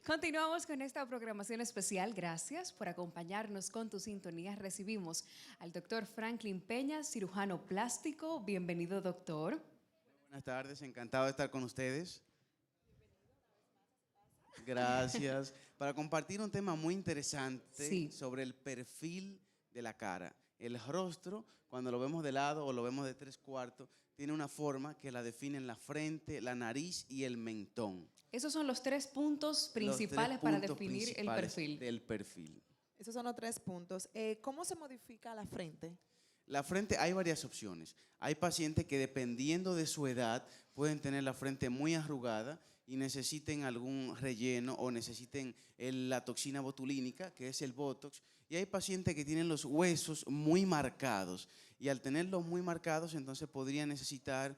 Continuamos con esta programación especial. Gracias por acompañarnos con tu sintonía. Recibimos al doctor Franklin Peña, cirujano plástico. Bienvenido, doctor. Buenas tardes, encantado de estar con ustedes. Gracias. Para compartir un tema muy interesante Sí. sobre el perfil de la cara. El rostro, cuando lo vemos de lado o lo vemos de 3/4, tiene una forma que la definen la frente, la nariz y el mentón. Esos son los 3 puntos Los tres principales para puntos definir el principales perfil. del perfil. Esos son los 3 puntos. ¿Cómo se modifica la frente? La frente, hay varias opciones. Hay pacientes que dependiendo de su edad pueden tener la frente muy arrugada y necesiten algún relleno o necesiten la toxina botulínica, que es el Botox. Y hay pacientes que tienen los huesos muy marcados y al tenerlos muy marcados entonces podrían necesitar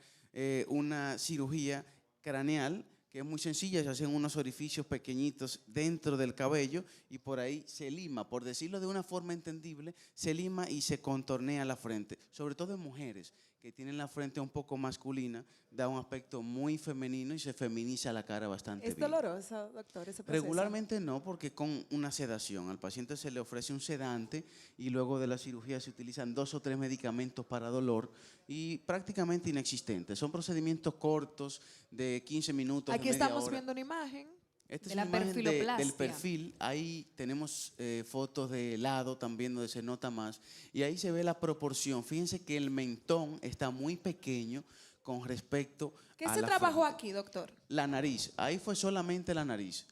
una cirugía craneal, que es muy sencilla, se hacen unos orificios pequeñitos dentro del cabello y por ahí se lima, por decirlo de una forma entendible, se lima y se contornea la frente, sobre todo en mujeres que tienen la frente un poco masculina, da un aspecto muy femenino y se feminiza la cara bastante ¿Es bien. doloroso, doctor, ese proceso? Regularmente no, porque con una sedación. Al paciente se le ofrece un sedante y luego de la cirugía se utilizan 2 o 3 medicamentos para dolor y prácticamente inexistentes. Son procedimientos cortos de 15 minutos, Aquí de media estamos hora. viendo una imagen. Esta de es la una imagen del perfiloplastia. perfil. Ahí tenemos fotos de lado también donde se nota más. Y ahí se ve la proporción. Fíjense que el mentón está muy pequeño con respecto ¿Qué a se la trabajó frente. aquí, doctor? La nariz. Ahí fue solamente la nariz.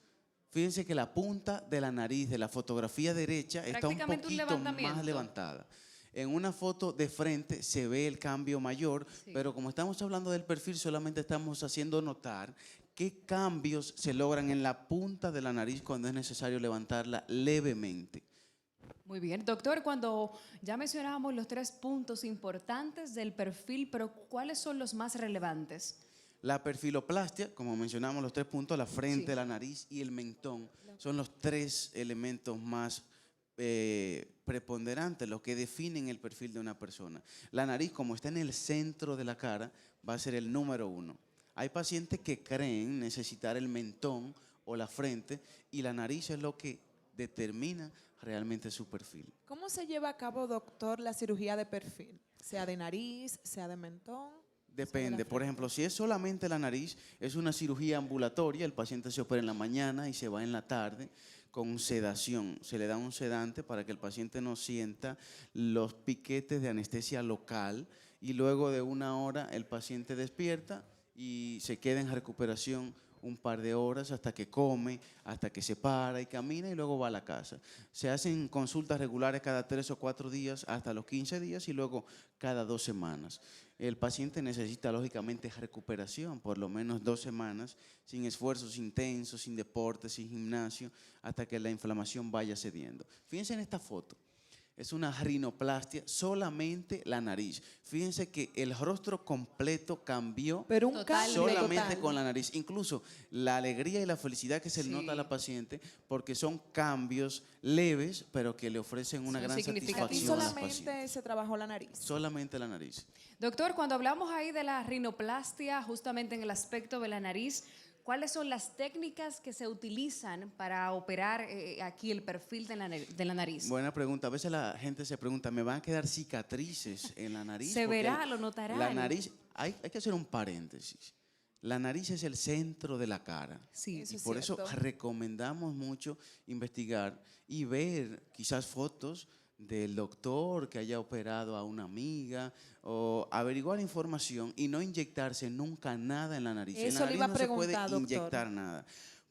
Fíjense que la punta de la nariz de la fotografía derecha está un Prácticamente un poquito más levantamiento. levantada. En una foto de frente se ve el cambio mayor, Sí. pero como estamos hablando del perfil, solamente estamos haciendo notar qué cambios se logran en la punta de la nariz cuando es necesario levantarla levemente. Muy bien, doctor, cuando ya mencionábamos los 3 puntos importantes del perfil, pero ¿cuáles son los más relevantes? La perfiloplastia, como mencionamos, los 3 puntos, la frente, Sí. la nariz y el mentón, son los 3 elementos más preponderantes, los que definen el perfil de una persona. La nariz, como está en el centro de la cara, va a ser el número 1. Hay pacientes que creen necesitar el mentón o la frente y la nariz es lo que determina realmente su perfil. ¿Cómo se lleva a cabo, doctor, la cirugía de perfil? Sea de nariz, sea de mentón. Depende, por ejemplo, si es solamente la nariz, es una cirugía ambulatoria, el paciente se opera en la mañana y se va en la tarde con sedación. Se le da un sedante para que el paciente no sienta los piquetes de anestesia local y luego de 1 hora el paciente despierta y se queda en recuperación un par de horas hasta que come, hasta que se para y camina y luego va a la casa. Se hacen consultas regulares cada 3 o 4 días hasta los 15 días y luego cada 2 semanas. El paciente necesita lógicamente recuperación, por lo menos 2 semanas, sin esfuerzos intensos, sin deporte, sin gimnasio, hasta que la inflamación vaya cediendo. Fíjense en esta foto. Es una rinoplastia, solamente la nariz. Fíjense que el rostro completo cambió Pero un Total, cambio solamente total. con la nariz. Incluso la alegría y la felicidad que se le nota a la Sí. paciente, porque son cambios leves, pero que le ofrecen una Son gran Aquí satisfacción a la solamente paciente. se trabajó la nariz. Solamente la nariz. Doctor, cuando hablamos ahí de la rinoplastia, justamente en el aspecto de la nariz, ¿cuáles son las técnicas que se utilizan para operar aquí el perfil de la nariz? Buena pregunta. A veces la gente se pregunta, ¿me van a quedar cicatrices en la nariz? ¿Se Porque verá, lo notarán? la nariz, hay que hacer un paréntesis. La nariz es el centro de la cara. Sí. Eso Y es por eso cierto. recomendamos mucho investigar y ver quizás fotos del doctor que haya operado a una amiga o averiguar información y no inyectarse nunca nada en la nariz. En la Eso le nariz iba a no se puede preguntar, doctor. inyectar nada.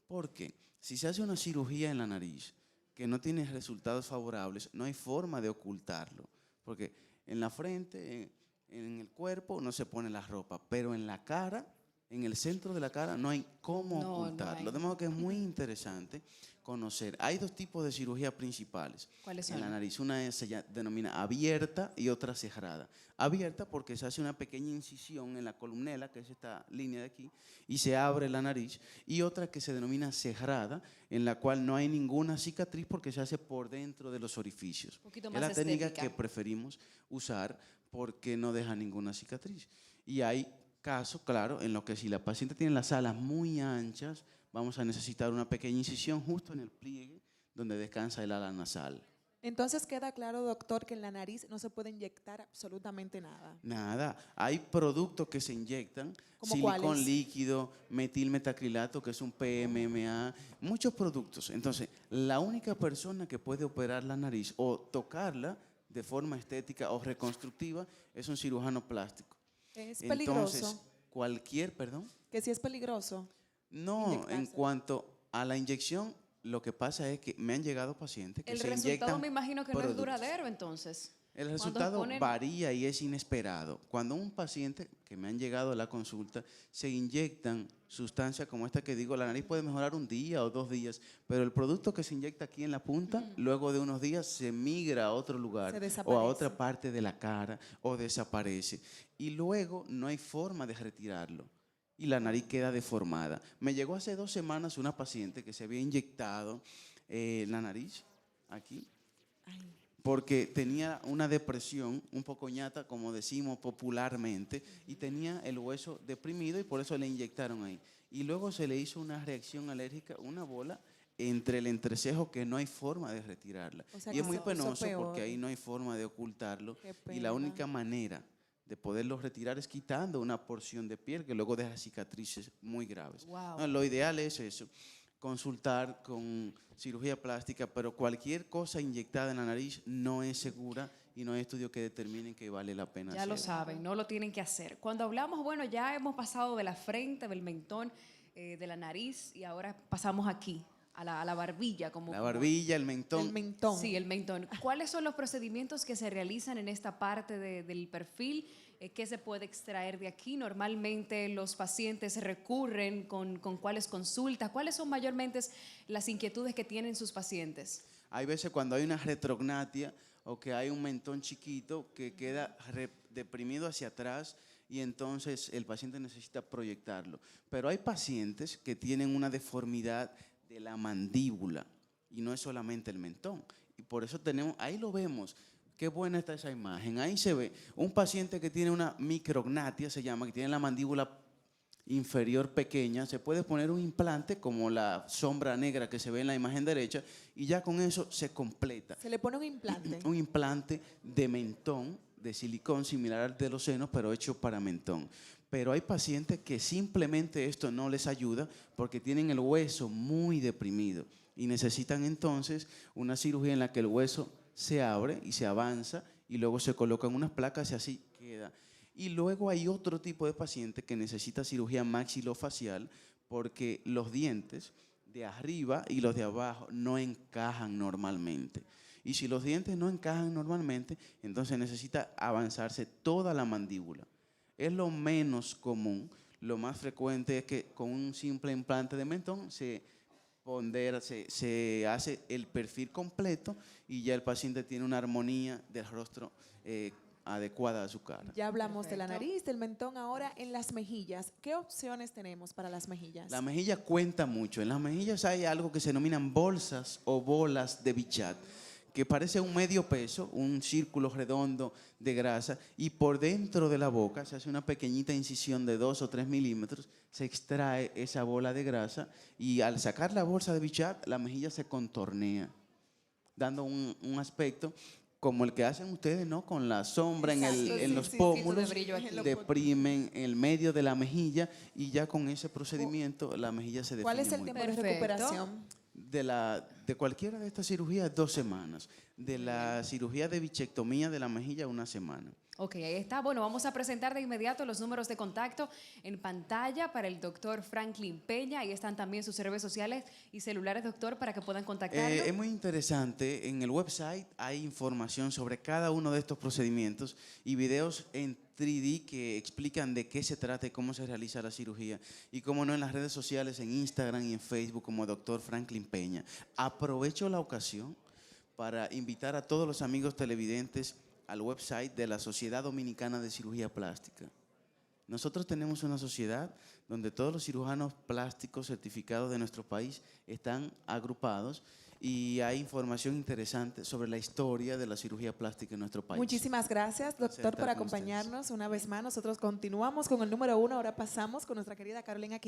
Porque si se hace una cirugía en la nariz que no tiene resultados favorables, no hay forma de ocultarlo. Porque en la frente, en el cuerpo, no se pone la ropa, pero en la cara, en el centro de la cara, no hay cómo No, no ocultarlo. hay. De modo que es muy interesante conocer. Hay 2 tipos de cirugía principales ¿Cuáles en son? la nariz. Una denomina abierta y otra cerrada. Abierta porque se hace una pequeña incisión en la columela, que es esta línea de aquí, y se abre la nariz. Y otra que se denomina cerrada, en la cual no hay ninguna cicatriz porque se hace por dentro de los orificios. Un poquito Es más la técnica estética. que preferimos usar porque no deja ninguna cicatriz. Y hay casos, claro, en los que si la paciente tiene las alas muy anchas, vamos a necesitar una pequeña incisión justo en el pliegue donde descansa el ala nasal. Entonces queda claro, doctor, que en la nariz no se puede inyectar absolutamente nada. Nada, hay productos que se inyectan, ¿Cómo silicón cuáles? líquido, metilmetacrilato, que es un PMMA, muchos productos. Entonces, la única persona que puede operar la nariz o tocarla de forma estética o reconstructiva es un cirujano plástico. Es Entonces, peligroso, perdón. que sí es peligroso. No, en Inyectarse. cuanto a la inyección, lo que pasa es que me han llegado pacientes que El se resultado inyectan me imagino que no es productos. duradero entonces. El Cuando resultado ponen- varía y es inesperado. Cuando un paciente que me han llegado a la consulta se inyectan sustancias como esta que digo, la nariz puede mejorar un día o 2 días, pero el producto que se inyecta aquí en la punta, luego de unos días se migra a otro lugar Se o a desaparece. otra parte de la cara o desaparece. Y luego no hay forma de retirarlo. Y la nariz queda deformada. Me llegó hace 2 semanas una paciente que se había inyectado la nariz aquí Ay, porque tenía una depresión un poco ñata, como decimos popularmente, y tenía el hueso deprimido y por eso le inyectaron ahí. Y luego se le hizo una reacción alérgica, una bola entre el entrecejo que no hay forma de retirarla. O sea Y que es muy se puso penoso porque peor. ahí no hay forma de ocultarlo. Qué Y la pena. única manera de poderlo retirar es quitando una porción de piel que luego deja cicatrices muy graves. Wow. No, lo ideal es eso, consultar con cirugía plástica, pero cualquier cosa inyectada en la nariz no es segura y no hay estudios que determinen que vale la pena Ya lo hacerlo. saben, no lo tienen que hacer. Cuando hablamos, bueno, ya hemos pasado de la frente, del mentón, de la nariz y ahora pasamos aquí, a la barbilla. La barbilla, el mentón. El mentón. Sí, el mentón. ¿Cuáles son los procedimientos que se realizan en esta parte del perfil? ¿Qué se puede extraer de aquí? Normalmente los pacientes recurren con cuáles consultas. ¿Cuáles son mayormente las inquietudes que tienen sus pacientes? Hay veces cuando hay una retrognatia o que hay un mentón chiquito que queda deprimido hacia atrás y entonces el paciente necesita proyectarlo. Pero hay pacientes que tienen una deformidad de la mandíbula y no es solamente el mentón. Y por eso tenemos, ahí lo vemos. Qué buena está esa imagen. Ahí se ve un paciente que tiene una micrognatia, se llama, que tiene la mandíbula inferior pequeña, se puede poner un implante como la sombra negra que se ve en la imagen derecha y ya con eso se completa. Se le pone un implante. Un implante de mentón, de silicón similar al de los senos, pero hecho para mentón. Pero hay pacientes que simplemente esto no les ayuda porque tienen el hueso muy deprimido y necesitan entonces una cirugía en la que el hueso se abre y se avanza y luego se colocan unas placas y así queda. Y luego hay otro tipo de paciente que necesita cirugía maxilofacial porque los dientes de arriba y los de abajo no encajan normalmente. Y si los dientes no encajan normalmente, entonces necesita avanzarse toda la mandíbula. Es lo menos común. Lo más frecuente es que con un simple implante de mentón se hace el perfil completo y ya el paciente tiene una armonía del rostro adecuada a su cara. Ya hablamos de la Perfecto. nariz, del mentón, ahora en las mejillas. ¿Qué opciones tenemos para las mejillas? La mejilla cuenta mucho. En las mejillas hay algo que se denominan bolsas o bolas de Bichat, que parece un medio peso, un círculo redondo de grasa, y por dentro de la boca se hace una pequeñita incisión de 2 o 3 milímetros, se extrae esa bola de grasa y al sacar la bolsa de Bichat, la mejilla se contornea, dando un aspecto como el que hacen ustedes, ¿no? Con la sombra Exacto, en sí, los sí, sí, pómulos, de brillo aquí. deprimen el medio de la mejilla y ya con ese procedimiento la mejilla se define ¿Cuál es el muy tiempo bien. de Perfecto. recuperación? De cualquiera de estas cirugías, 2 semanas. De la cirugía de bichectomía de la mejilla, 1 semana. Ok, ahí está. Bueno, vamos a presentar de inmediato los números de contacto en pantalla para el doctor Franklin Peña. Ahí están también sus redes sociales y celulares, doctor, para que puedan contactarlo. Es muy interesante. En el website hay información sobre cada uno de estos procedimientos y videos en 3D que explican de qué se trata y cómo se realiza la cirugía. Y como no, en las redes sociales, en Instagram y en Facebook como doctor Franklin Peña. Aprovecho la ocasión para invitar a todos los amigos televidentes al website de la Sociedad Dominicana de Cirugía Plástica. Nosotros tenemos una sociedad donde todos los cirujanos plásticos certificados de nuestro país están agrupados y hay información interesante sobre la historia de la cirugía plástica en nuestro país. Muchísimas gracias, placer doctor, estar por con ustedes. acompañarnos una vez más. Nosotros continuamos con el número 1. Ahora pasamos con nuestra querida Carolina.